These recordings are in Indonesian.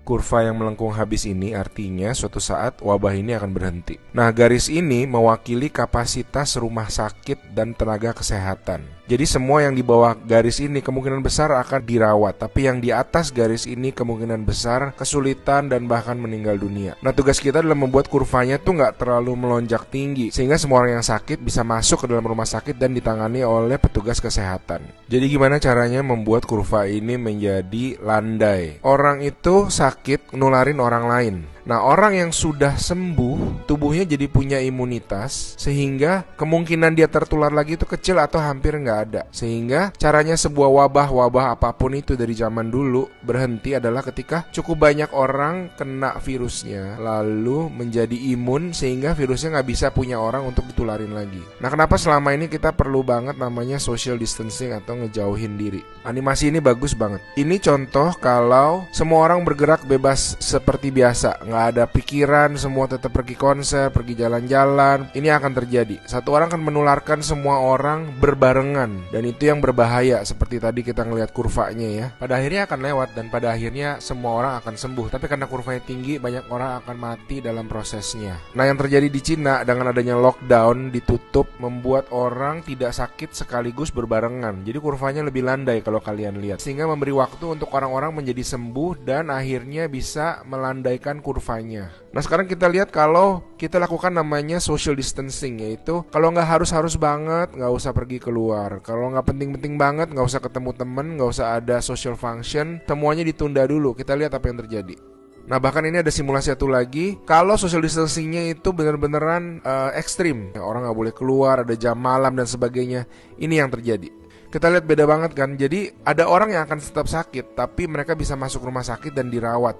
Kurva yang melengkung habis ini artinya suatu saat wabah ini akan berhenti. Nah, garis ini mewakili kapasitas rumah sakit dan tenaga kesehatan. Jadi semua yang di bawah garis ini kemungkinan besar akan dirawat, tapi yang di atas garis ini kemungkinan besar kesulitan dan bahkan meninggal dunia. Nah, tugas kita adalah membuat kurvanya tuh nggak terlalu melonjak tinggi, sehingga semua orang yang sakit bisa masuk ke dalam rumah sakit dan ditangani oleh petugas kesehatan. Jadi gimana caranya membuat kurva ini menjadi landai? Orang itu sakit nularin orang lain. Nah, orang yang sudah sembuh, tubuhnya jadi punya imunitas, sehingga kemungkinan dia tertular lagi itu kecil atau hampir nggak ada. Sehingga caranya sebuah wabah apapun itu dari zaman dulu berhenti adalah ketika cukup banyak orang kena virusnya, lalu menjadi imun sehingga virusnya nggak bisa punya orang untuk ditularin lagi. Nah, kenapa selama ini kita perlu banget namanya social distancing atau ngejauhin diri? Animasi ini bagus banget. Ini contoh kalau semua orang bergerak bebas seperti biasa, nggak ada pikiran, semua tetap pergi konser, pergi jalan-jalan. Ini akan terjadi. Satu orang akan menularkan semua orang berbarengan, dan itu yang berbahaya. Seperti tadi kita ngelihat kurvanya ya. Pada akhirnya akan lewat dan pada akhirnya semua orang akan sembuh. Tapi karena kurvanya tinggi, banyak orang akan mati dalam prosesnya. Nah, yang terjadi di Cina dengan adanya lockdown, ditutup, membuat orang tidak sakit sekaligus berbarengan. Jadi kurvanya lebih landai kalau kalian lihat, sehingga memberi waktu untuk orang-orang menjadi sembuh dan akhirnya bisa melandaikan kurvanya. Nah, sekarang kita lihat kalau kita lakukan namanya social distancing, yaitu kalau nggak harus banget nggak usah pergi keluar, kalau nggak penting-penting banget nggak usah ketemu temen, nggak usah ada social function, semuanya ditunda dulu. Kita lihat apa yang terjadi. Nah, bahkan ini ada simulasi satu lagi. Kalau social distancingnya itu benar-beneran ekstrim, orang nggak boleh keluar, ada jam malam dan sebagainya. Ini yang terjadi. Kita lihat beda banget kan. Jadi ada orang yang akan tetap sakit, tapi mereka bisa masuk rumah sakit dan dirawat.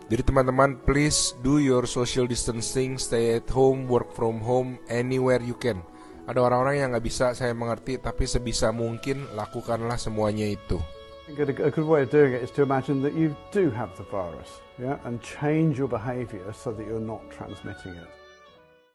Jadi teman-teman, please do your social distancing, stay at home, work from home, anywhere you can. Ada orang-orang yang nggak bisa, saya mengerti, tapi sebisa mungkin lakukanlah semuanya itu. A good way of doing it is to imagine that you do have the virus, yeah, and change your behavior so that you're not transmitting it.